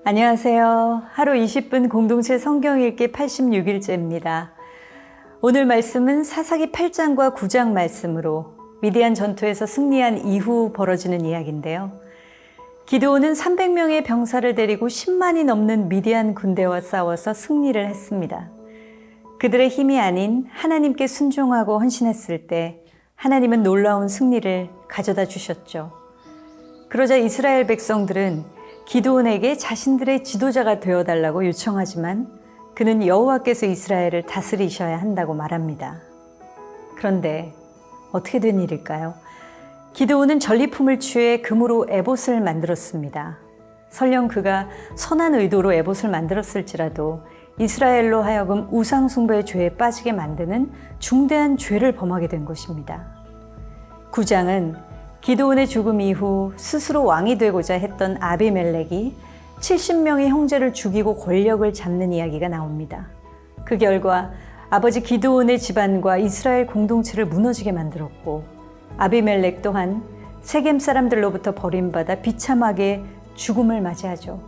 안녕하세요. 하루 20분 공동체 성경 읽기 86일째입니다. 오늘 말씀은 사사기 8장과 9장 말씀으로 미디안 전투에서 승리한 이후 벌어지는 이야기인데요. 기드온은 300명의 병사를 데리고 10만이 넘는 미디안 군대와 싸워서 승리를 했습니다. 그들의 힘이 아닌 하나님께 순종하고 헌신했을 때 하나님은 놀라운 승리를 가져다 주셨죠. 그러자 이스라엘 백성들은 기드온에게 자신들의 지도자가 되어달라고 요청하지만 그는 여호와께서 이스라엘을 다스리셔야 한다고 말합니다. 그런데 어떻게 된 일일까요? 기드온은 전리품을 취해 금으로 에봇을 만들었습니다. 설령 그가 선한 의도로 에봇을 만들었을지라도 이스라엘로 하여금 우상 숭배의 죄에 빠지게 만드는 중대한 죄를 범하게 된 것입니다. 9장은 기드온의 죽음 이후 스스로 왕이 되고자 했던 아비멜렉이 70명의 형제를 죽이고 권력을 잡는 이야기가 나옵니다. 그 결과 아버지 기드온의 집안과 이스라엘 공동체를 무너지게 만들었고 아비멜렉 또한 세겜 사람들로부터 버림받아 비참하게 죽음을 맞이하죠.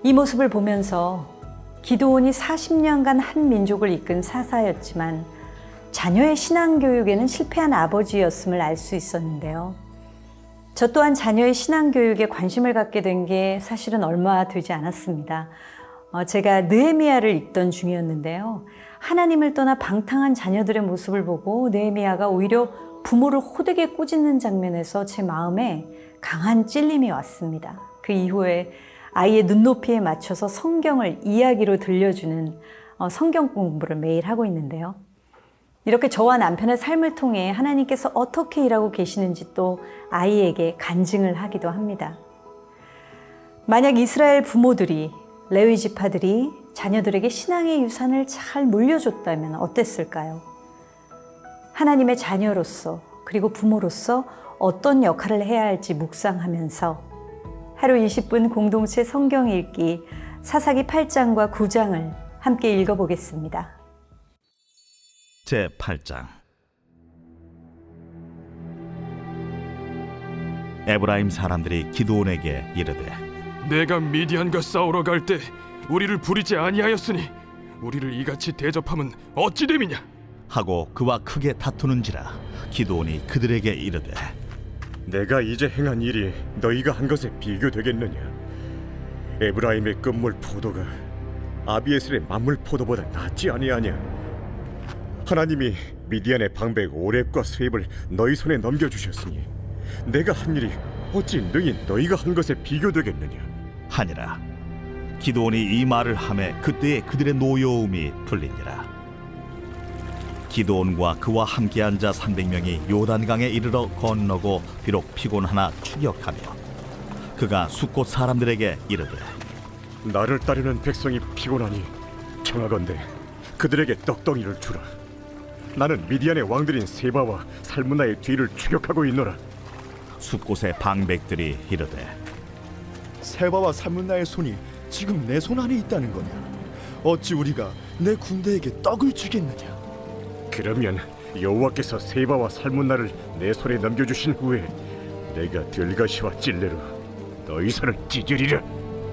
이 모습을 보면서 기드온이 40년간 한 민족을 이끈 사사였지만 자녀의 신앙교육에는 실패한 아버지였음을 알 수 있었는데요. 저 또한 자녀의 신앙교육에 관심을 갖게 된 게 사실은 얼마 되지 않았습니다. 제가 느헤미야를 읽던 중이었는데요. 하나님을 떠나 방탕한 자녀들의 모습을 보고 느헤미야가 오히려 부모를 호되게 꾸짖는 장면에서 제 마음에 강한 찔림이 왔습니다. 그 이후에 아이의 눈높이에 맞춰서 성경을 이야기로 들려주는 성경 공부를 매일 하고 있는데요. 이렇게 저와 남편의 삶을 통해 하나님께서 어떻게 일하고 계시는지 또 아이에게 간증을 하기도 합니다. 만약 이스라엘 부모들이 레위 지파들이 자녀들에게 신앙의 유산을 잘 물려줬다면 어땠을까요? 하나님의 자녀로서 그리고 부모로서 어떤 역할을 해야 할지 묵상하면서 하루 20분 공동체 성경 읽기 사사기 8장과 9장을 함께 읽어보겠습니다. 제8장 에브라임 사람들이 기드온에게 이르되 내가 미디안과 싸우러 갈 때 우리를 부리지 아니하였으니 우리를 이같이 대접함은 어찌 됨이냐 하고 그와 크게 다투는지라 기드온이 그들에게 이르되 내가 이제 행한 일이 너희가 한 것에 비교되겠느냐? 에브라임의 끝물 포도가 아비에셀의 만물 포도보다 낫지 아니하냐? 하나님이 미디안의 방백 오렙과 스웹을 너희 손에 넘겨주셨으니 내가 한 일이 어찌 능히 너희가 한 것에 비교되겠느냐? 하니라. 기드온이 이 말을 하매 그때에 그들의 노여움이 풀리니라. 기드온과 그와 함께한 자 300명이 요단강에 이르러 건너고 비록 피곤하나 추격하며 그가 숫곳 사람들에게 이르되 나를 따르는 백성이 피곤하니 청하건대 그들에게 떡덩이를 주라. 나는 미디안의 왕들인 세바와 살문나의 뒤를 추격하고 있노라. 숫곳의 방백들이 이르되 세바와 살문나의 손이 지금 내 손 안에 있다는 거냐? 어찌 우리가 내 군대에게 떡을 주겠느냐? 그러면 여호와께서 세바와 살문나를 내 손에 넘겨주신 후에 내가 들가시와 찔레로 너희 손을 찢으리라.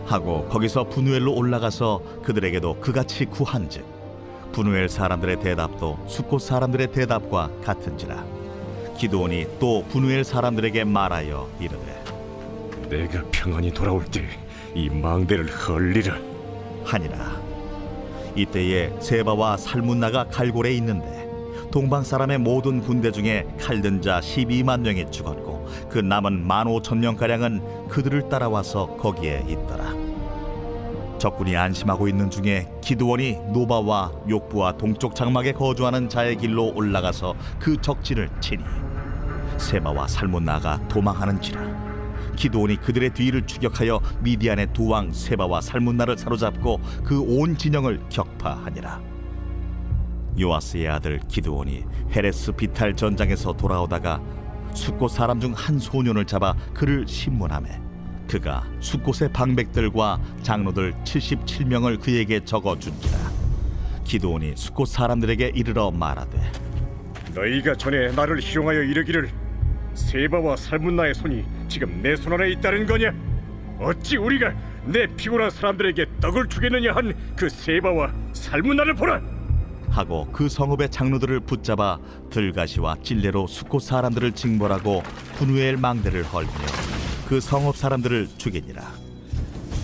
하고 거기서 분우엘로 올라가서 그들에게도 그같이 구한즉 분우엘 사람들의 대답도 숫곳 사람들의 대답과 같은지라. 기드온이 또 분우엘 사람들에게 말하여 이르되 내가 평안히 돌아올 때 이 망대를 헐리라 하니라. 이때에 세바와 살문나가 갈골에 있는데 동방 사람의 모든 군대 중에 칼든 자 12만 명이 죽었고 그 남은 15,000명가량은 그들을 따라와서 거기에 있더라. 적군이 안심하고 있는 중에 기드온이 노바와 욕부와 동쪽 장막에 거주하는 자의 길로 올라가서 그 적진을 치니 세바와 살문나가 도망하는지라. 기드온이 그들의 뒤를 추격하여 미디안의 두 왕 세바와 살문나를 사로잡고 그 온 진영을 격파하니라. 요아스의 아들 기드온이 헤레스 비탈 전장에서 돌아오다가 숫곳 사람 중 한 소년을 잡아 그를 신문하매 그가 숫곳의 방백들과 장로들 77명을 그에게 적어준지라. 기드온이 숫곳 사람들에게 이르러 말하되 너희가 전에 나를 희롱하여 이르기를 세바와 살문나의 손이 지금 내 손 안에 있다는 거냐? 어찌 우리가 내 피곤한 사람들에게 떡을 주겠느냐 한 그 세바와 살문나를 보라. 하고 그 성읍의 장로들을 붙잡아 들가시와 찔레로 숫곳 사람들을 징벌하고 분우엘 망대를 헐며 그 성읍 사람들을 죽이니라.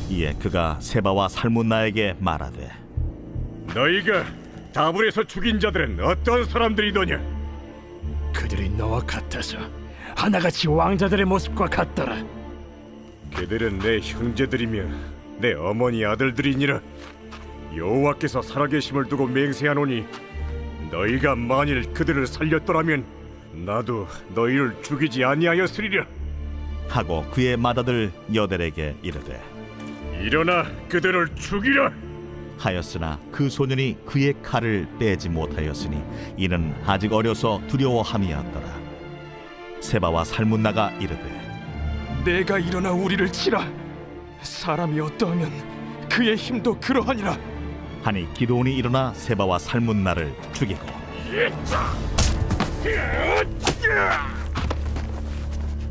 이에 그가 세바와 살문나에게 말하되 너희가 다불에서 죽인 자들은 어떤 사람들이더냐? 그들이 너와 같아서 하나같이 왕자들의 모습과 같더라. 그들은 내 형제들이며 내 어머니 아들들이니라. 여호와께서 살아계심을 두고 맹세하노니 너희가 만일 그들을 살렸더라면 나도 너희를 죽이지 아니하였으리라. 하고 그의 맏아들 여델에게 이르되 일어나 그들을 죽이라. 하였으나 그 소년이 그의 칼을 빼지 못하였으니 이는 아직 어려서 두려워함이었더라. 세바와 살문나가 이르되 내가 일어나 우리를 치라. 사람이 어떠하면 그의 힘도 그러하니라. 하니 기드온이 일어나 세바와 살문나를 죽이고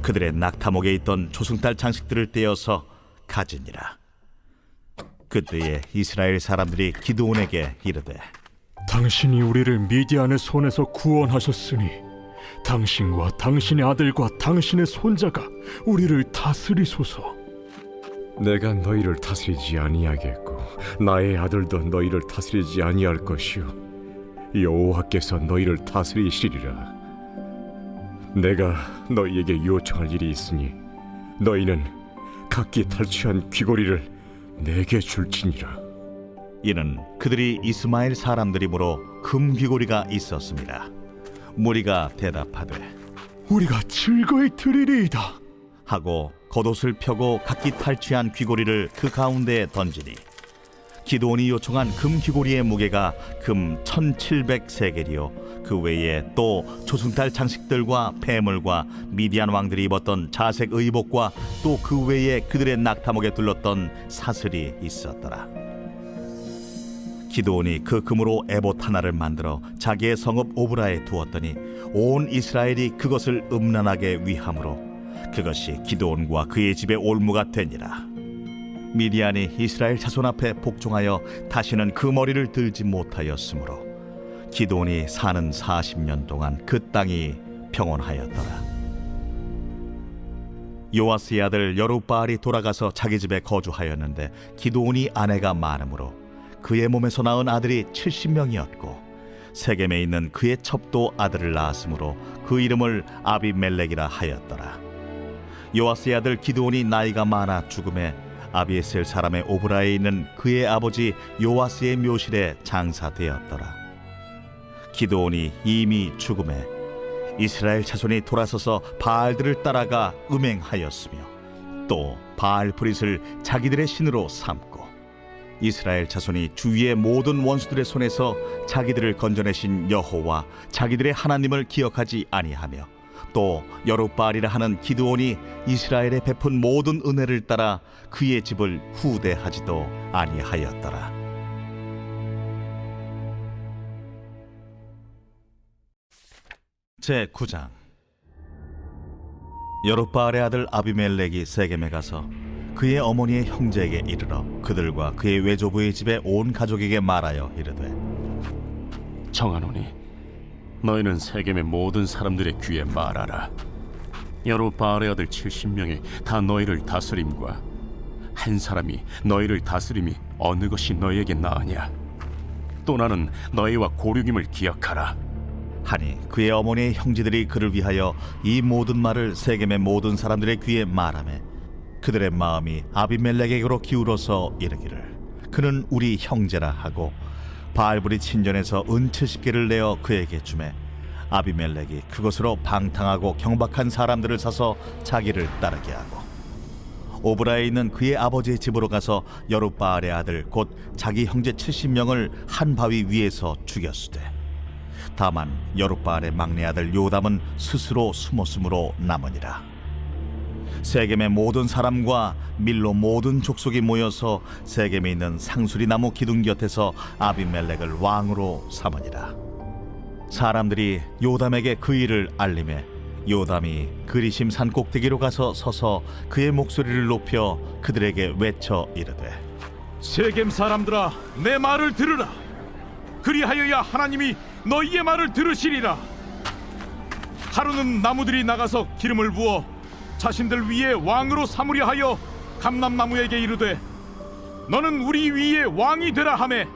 그들의 낙타목에 있던 조승달 장식들을 떼어서 가지니라. 그때에 이스라엘 사람들이 기드온에게 이르되 당신이 우리를 미디안의 손에서 구원하셨으니 당신과 당신의 아들과 당신의 손자가 우리를 다스리소서. 내가 너희를 다스리지 아니하겠고 나의 아들도 너희를 다스리지 아니할 것이요 여호와께서 너희를 다스리시리라. 내가 너희에게 요청할 일이 있으니 너희는 각기 탈취한 귀고리를 내게 줄지니라. 이는 그들이 이스마엘 사람들이므로 금 귀고리가 있었습니다. 무리가 대답하되 우리가 즐거이 드리리이다 하고 겉옷을 펴고 각기 탈취한 귀고리를 그 가운데에 던지니 기드온이 요청한 금 귀고리의 무게가 금 1700세겔이요 그 외에 또 조승달 장식들과 폐물과 미디안 왕들이 입었던 자색 의복과 또 그 외에 그들의 낙타목에 둘렀던 사슬이 있었더라. 기드온이 그 금으로 에봇 하나를 만들어 자기의 성읍 오브라에 두었더니 온 이스라엘이 그것을 음란하게 위함으로 그것이 기드온과 그의 집의 올무가 되니라. 미디안이 이스라엘 자손 앞에 복종하여 다시는 그 머리를 들지 못하였으므로 기드온이 사는 40년 동안 그 땅이 평온하였더라. 요아스의 아들 여룹바알이 돌아가서 자기 집에 거주하였는데 기드온이 아내가 많으므로 그의 몸에서 낳은 아들이 70명이었고 세겜에 있는 그의 첩도 아들을 낳았으므로 그 이름을 아비멜렉이라 하였더라. 요아스의 아들 기드온이 나이가 많아 죽음에 아비에셀 사람의 오브라에 있는 그의 아버지 요아스의 묘실에 장사되었더라. 기드온이 이미 죽음에 이스라엘 자손이 돌아서서 바알들을 따라가 음행하였으며 또 바알 브릿을 자기들의 신으로 삼고 이스라엘 자손이 주위의 모든 원수들의 손에서 자기들을 건져내신 여호와 자기들의 하나님을 기억하지 아니하며 또 여룹바알이라 하는 기드온이 이스라엘에 베푼 모든 은혜를 따라 그의 집을 후대하지도 아니하였더라. 제9장. 여룹바알의 아들 아비멜렉이 세겜에 가서 그의 어머니의 형제에게 이르러 그들과 그의 외조부의 집에 온 가족에게 말하여 이르되 청하노니 너희는 세겜의 모든 사람들의 귀에 말하라. 여룹바알의 아들 70명이 다 너희를 다스림과 한 사람이 너희를 다스림이 어느 것이 너희에게 나으냐? 또 나는 너희와 고륙임을 기억하라. 하니 그의 어머니의 형제들이 그를 위하여 이 모든 말을 세겜의 모든 사람들의 귀에 말하매 그들의 마음이 아비멜렉에게로 기울어서 이르기를 그는 우리 형제라 하고 바알브리 친전에서 은 70개를 내어 그에게 주매 아비멜렉이 그것으로 방탕하고 경박한 사람들을 사서 자기를 따르게 하고 오브라에 있는 그의 아버지의 집으로 가서 여룹바알의 아들 곧 자기 형제 70명을 한 바위 위에서 죽였으되 다만 여룹바알의 막내 아들 요담은 스스로 숨었으므로 남으니라. 세겜의 모든 사람과 밀로 모든 족속이 모여서 세겜에 있는 상수리 나무 기둥 곁에서 아비멜렉을 왕으로 삼으니라. 사람들이 요담에게 그 일을 알림해 요담이 그리심 산 꼭대기로 가서 서서 그의 목소리를 높여 그들에게 외쳐 이르되 세겜 사람들아, 내 말을 들으라. 그리하여야 하나님이 너희의 말을 들으시리라. 하루는 나무들이 나가서 기름을 부어 자신들 위에 왕으로 삼으려 하여 감람나무에게 이르되 너는 우리 위에 왕이 되라 하매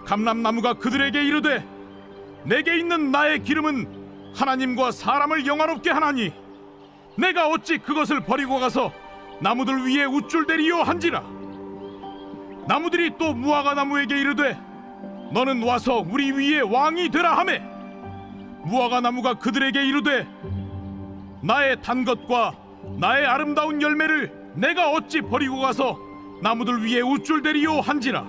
감람나무가 그들에게 이르되 내게 있는 나의 기름은 하나님과 사람을 영화롭게 하나니 내가 어찌 그것을 버리고 가서 나무들 위에 우쭐대리요 한지라. 나무들이 또 무화과 나무에게 이르되 너는 와서 우리 위에 왕이 되라 하매 무화과 나무가 그들에게 이르되 나의 단 것과 나의 아름다운 열매를 내가 어찌 버리고 가서 나무들 위에 우쭐대리요 한지라.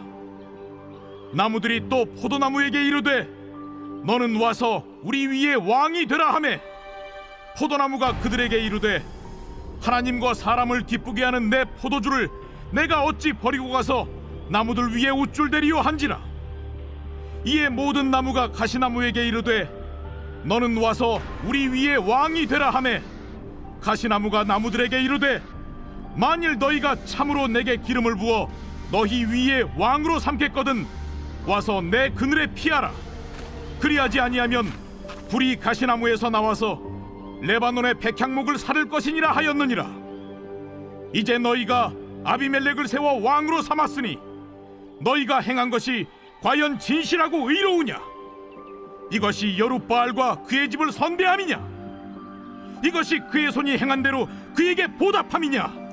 나무들이 또 포도나무에게 이르되 너는 와서 우리 위에 왕이 되라 하매 포도나무가 그들에게 이르되 하나님과 사람을 기쁘게 하는 내 포도주를 내가 어찌 버리고 가서 나무들 위에 우쭐대리요 한지라. 이에 모든 나무가 가시나무에게 이르되 너는 와서 우리 위에 왕이 되라 하매 가시나무가 나무들에게 이르되 만일 너희가 참으로 내게 기름을 부어 너희 위에 왕으로 삼겠거든 와서 내 그늘에 피하라. 그리하지 아니하면 불이 가시나무에서 나와서 레바논의 백향목을 사를 것이니라 하였느니라. 이제 너희가 아비멜렉을 세워 왕으로 삼았으니 너희가 행한 것이 과연 진실하고 의로우냐? 이것이 여룻바알과 그의 집을 선대함이냐? 이것이 그의 손이 행한 대로 그에게 보답함이냐?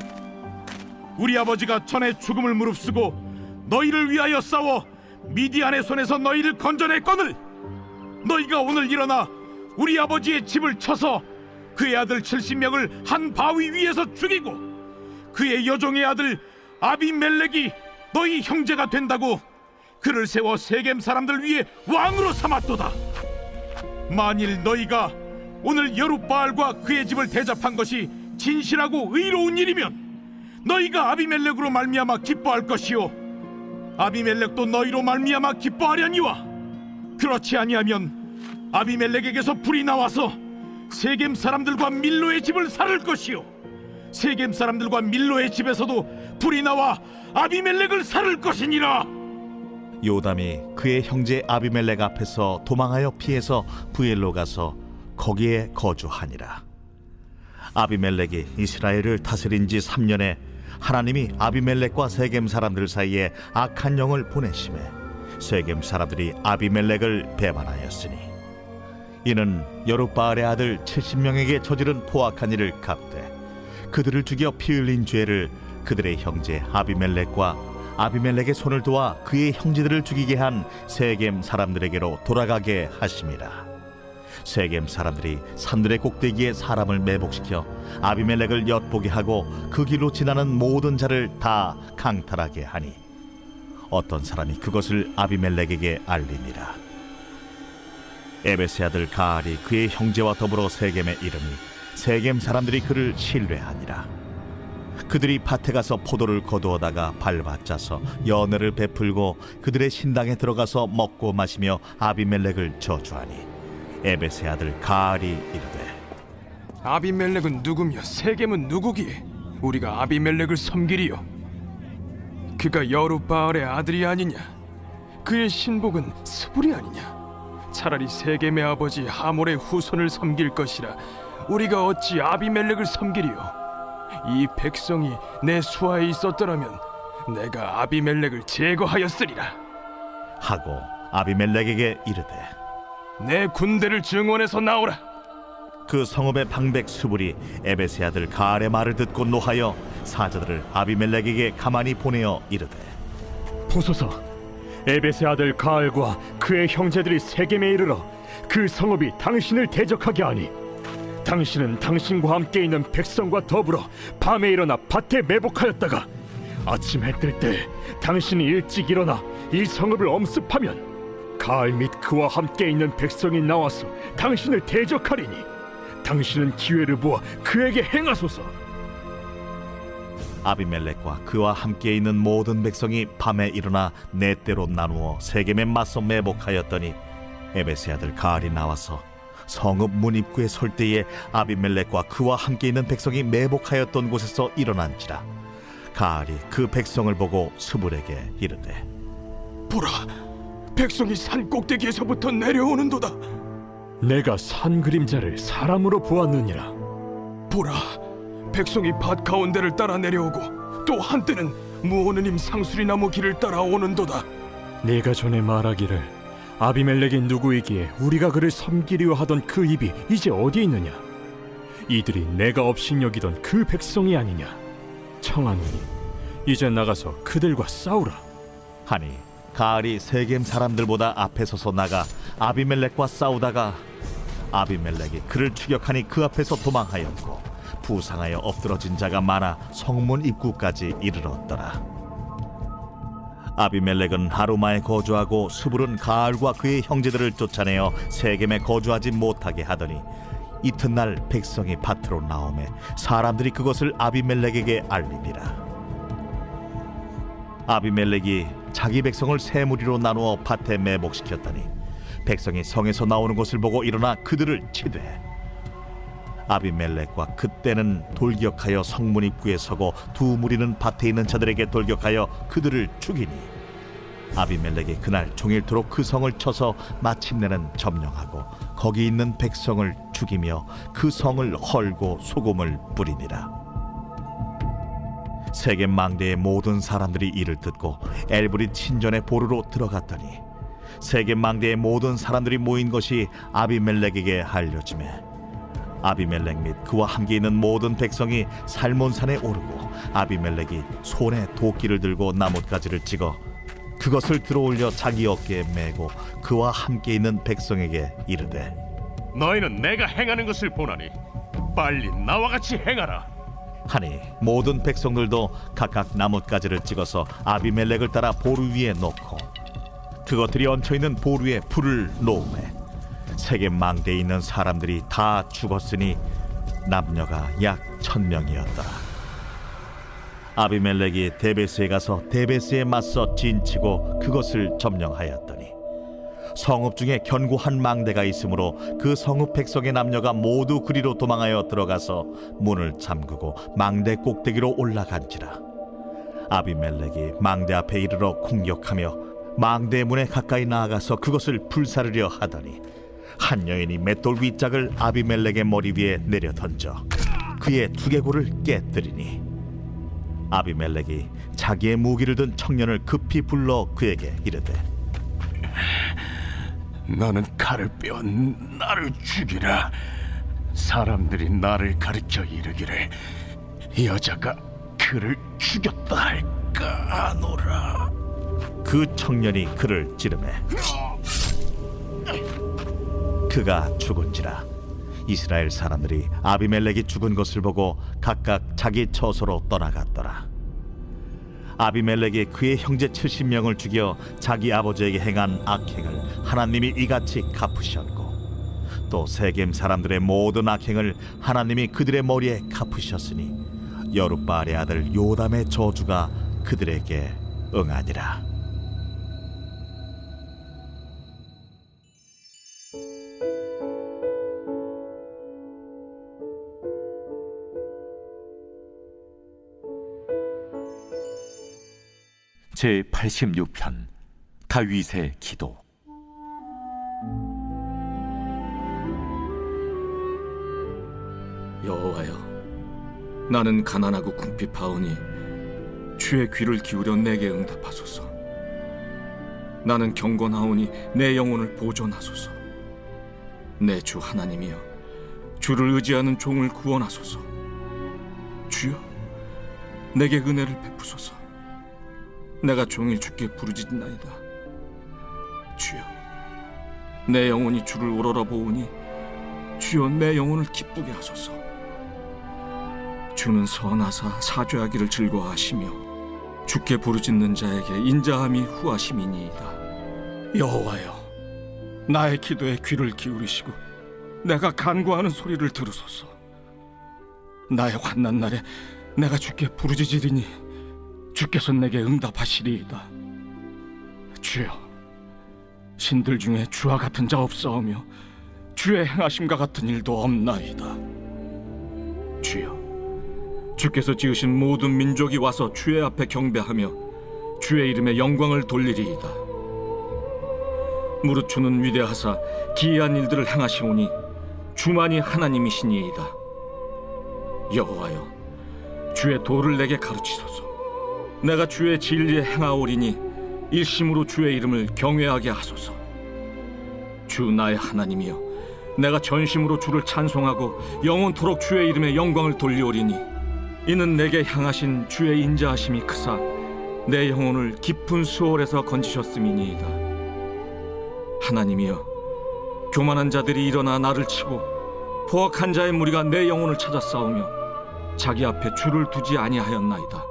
우리 아버지가 전에 죽음을 무릅쓰고 너희를 위하여 싸워 미디안의 손에서 너희를 건져냈거늘 너희가 오늘 일어나 우리 아버지의 집을 쳐서 그의 아들 70명을 한 바위 위에서 죽이고 그의 여종의 아들 아비멜렉이 너희 형제가 된다고 그를 세워 세겜 사람들 위에 왕으로 삼았도다. 만일 너희가 오늘 여룻바알과 그의 집을 대접한 것이 진실하고 의로운 일이면 너희가 아비멜렉으로 말미암아 기뻐할 것이요 아비멜렉도 너희로 말미암아 기뻐하려니와 그렇지 아니하면 아비멜렉에게서 불이 나와서 세겜 사람들과 밀로의 집을 살을 것이요 세겜 사람들과 밀로의 집에서도 불이 나와 아비멜렉을 살을 것이니라. 요담이 그의 형제 아비멜렉 앞에서 도망하여 피해서 부엘로 가서 거기에 거주하니라. 아비멜렉이 이스라엘을 다스린 지 3년에 하나님이 아비멜렉과 세겜 사람들 사이에 악한 영을 보내심에 세겜 사람들이 아비멜렉을 배반하였으니 이는 여룻바알의 아들 70명에게 저지른 포악한 일을 갚되 그들을 죽여 피 흘린 죄를 그들의 형제 아비멜렉과 아비멜렉의 손을 도와 그의 형제들을 죽이게 한 세겜 사람들에게로 돌아가게 하심이라. 세겜 사람들이 산들의 꼭대기에 사람을 매복시켜 아비멜렉을 엿보게 하고 그 길로 지나는 모든 자를 다 강탈하게 하니 어떤 사람이 그것을 아비멜렉에게 알림이라. 에베스의 아들 가알이 그의 형제와 더불어 세겜에 이르니 세겜 사람들이 그를 신뢰하니라. 그들이 밭에 가서 포도를 거두어다가 밟아짜서 연회를 베풀고 그들의 신당에 들어가서 먹고 마시며 아비멜렉을 저주하니 에베스의 아들 가알이 이르되 아비멜렉은 누구며 세겜은 누구기에 우리가 아비멜렉을 섬기리요? 그가 여룻바알의 아들이 아니냐? 그의 신복은 스불이 아니냐? 차라리 세겜의 아버지 하몰의 후손을 섬길 것이라 우리가 어찌 아비멜렉을 섬기리요? 이 백성이 내 수하에 있었더라면 내가 아비멜렉을 제거하였으리라 하고 아비멜렉에게 이르되 내 군대를 증원해서 나오라. 그 성읍의 방백 수불이 에베스의 아들 가알의 말을 듣고 노하여 사자들을 아비멜렉에게 가만히 보내어 이르되 보소서, 에벳의 아들 가알과 그의 형제들이 세겜에 이르러 그 성읍이 당신을 대적하게 하니 당신은 당신과 함께 있는 백성과 더불어 밤에 일어나 밭에 매복하였다가 아침 해 뜰 때 당신이 일찍 일어나 이 성읍을 엄습하면 가알 및 그와 함께 있는 백성이 나와서 당신을 대적하리니 당신은 기회를 보아 그에게 행하소서. 아비멜렉과 그와 함께 있는 모든 백성이 밤에 일어나 네 때로 나누어 세겜에 맞서 매복하였더니 에베스의 아들 가알이 나와서 성읍 문 입구에 설 때에 아비멜렉과 그와 함께 있는 백성이 매복하였던 곳에서 일어난지라. 가알이 그 백성을 보고 스불에게 이르되, 보라, 백성이 산 꼭대기에서부터 내려오는도다. 내가 산 그림자를 사람으로 보았느니라. 보라, 백성이 밭 가운데를 따라 내려오고 또 한때는 무오느님 상수리나무 길을 따라 오는도다. 네가 전에 말하기를 아비멜렉이 누구이기에 우리가 그를 섬기려 하던 그 입이 이제 어디 있느냐? 이들이 내가 업신여기던 그 백성이 아니냐? 청하노니 이제 나가서 그들과 싸우라. 하니 가알이 세겜 사람들보다 앞에 서서 나가 아비멜렉과 싸우다가 아비멜렉이 그를 추격하니 그 앞에서 도망하였고 부상하여 엎드러진 자가 많아 성문 입구까지 이르렀더라. 아비멜렉은 하루마에 거주하고 스불은 가알과 그의 형제들을 쫓아내어 세겜에 거주하지 못하게 하더니 이튿날 백성이 밭으로 나오매 사람들이 그것을 아비멜렉에게 알리니라. 아비멜렉이 자기 백성을 세 무리로 나누어 밭에 매복시켰더니 백성이 성에서 나오는 것을 보고 일어나 그들을 치되 아비멜렉과 그때는 돌격하여 성문 입구에 서고 두 무리는 밭에 있는 자들에게 돌격하여 그들을 죽이니 아비멜렉이 그날 종일토록 그 성을 쳐서 마침내는 점령하고 거기 있는 백성을 죽이며 그 성을 헐고 소금을 뿌리니라. 세겜 망대의 모든 사람들이 이를 듣고 엘브릿 신전의 보루로 들어갔더니 세겜 망대의 모든 사람들이 모인 것이 아비멜렉에게 알려지매 아비멜렉 및 그와 함께 있는 모든 백성이 살몬산에 오르고 아비멜렉이 손에 도끼를 들고 나뭇가지를 찍어 그것을 들어올려 자기 어깨에 메고 그와 함께 있는 백성에게 이르되, 너희는 내가 행하는 것을 보나니 빨리 나와 같이 행하라. 하니 모든 백성들도 각각 나뭇가지를 찍어서 아비멜렉을 따라 보루 위에 놓고 그것들이 얹혀있는 보루에 불을 놓으매 세겜 망대에 있는 사람들이 다 죽었으니 남녀가 약 1000명이었더라. 아비멜렉이 데베스에 가서 데베스에 맞서 진치고 그것을 점령하였더니 성읍 중에 견고한 망대가 있으므로 그 성읍 백성의 남녀가 모두 그리로 도망하여 들어가서 문을 잠그고 망대 꼭대기로 올라간지라. 아비멜렉이 망대 앞에 이르러 공격하며 망대 문에 가까이 나아가서 그것을 불사르려 하더니 한 여인이 맷돌 윗짝을 아비멜렉의 머리 위에 내려 던져 그의 두개골을 깨뜨리니 아비멜렉이 자기의 무기를 든 청년을 급히 불러 그에게 이르되, 너는 칼을 빼어 나를 죽이라. 사람들이 나를 가리켜 이르기를 이 여자가 그를 죽였다 할까 하노라. 그 청년이 그를 찌르매 그가 죽은지라. 이스라엘 사람들이 아비멜렉이 죽은 것을 보고 각각 자기 처소로 떠나갔더라. 아비멜렉이 그의 형제 70명을 죽여 자기 아버지에게 행한 악행을 하나님이 이같이 갚으셨고 또 세겜 사람들의 모든 악행을 하나님이 그들의 머리에 갚으셨으니 여룻바알의 아들 요담의 저주가 그들에게 응하니라. 제86편 다윗의 기도. 여호와여, 나는 가난하고 궁핍하오니 주의 귀를 기울여 내게 응답하소서. 나는 경건하오니 내 영혼을 보존하소서. 내 주 하나님이여, 주를 의지하는 종을 구원하소서. 주여, 내게 은혜를 베푸소서. 내가 종일 주께 부르짖나이다. 주여, 내 영혼이 주를 우러러보오니 주여 내 영혼을 기쁘게 하소서. 주는 선하사 사죄하기를 즐거워하시며 주께 부르짖는 자에게 인자함이 후하심이니이다. 여호와여, 나의 기도에 귀를 기울이시고 내가 간구하는 소리를 들으소서. 나의 환난 날에 내가 주께 부르짖으리니 주께서 내게 응답하시리이다. 주여, 신들 중에 주와 같은 자 없사오며 주의 행하심과 같은 일도 없나이다. 주여, 주께서 지으신 모든 민족이 와서 주의 앞에 경배하며 주의 이름에 영광을 돌리리이다. 무릇 주는 위대하사 기이한 일들을 행하시오니 주만이 하나님이시니이다. 여호와여, 주의 도를 내게 가르치소서. 내가 주의 진리에 행하오리니 일심으로 주의 이름을 경외하게 하소서. 주 나의 하나님이여, 내가 전심으로 주를 찬송하고 영원토록 주의 이름에 영광을 돌리오리니 이는 내게 향하신 주의 인자하심이 크사 내 영혼을 깊은 수월에서 건지셨음이니이다. 하나님이여, 교만한 자들이 일어나 나를 치고 포악한 자의 무리가 내 영혼을 찾아 싸우며 자기 앞에 주를 두지 아니하였나이다.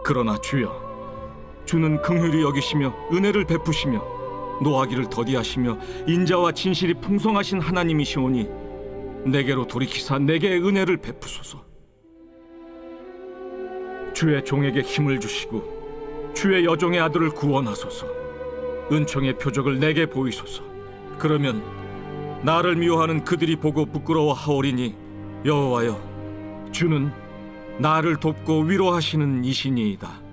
그러나 주여, 주는 긍휼히 여기시며 은혜를 베푸시며 노하기를 더디하시며 인자와 진실이 풍성하신 하나님이시오니 내게로 돌이키사 내게 은혜를 베푸소서. 주의 종에게 힘을 주시고 주의 여종의 아들을 구원하소서. 은총의 표적을 내게 보이소서. 그러면 나를 미워하는 그들이 보고 부끄러워하오리니 여호와여, 주는 나를 돕고 위로하시는 이시니이다.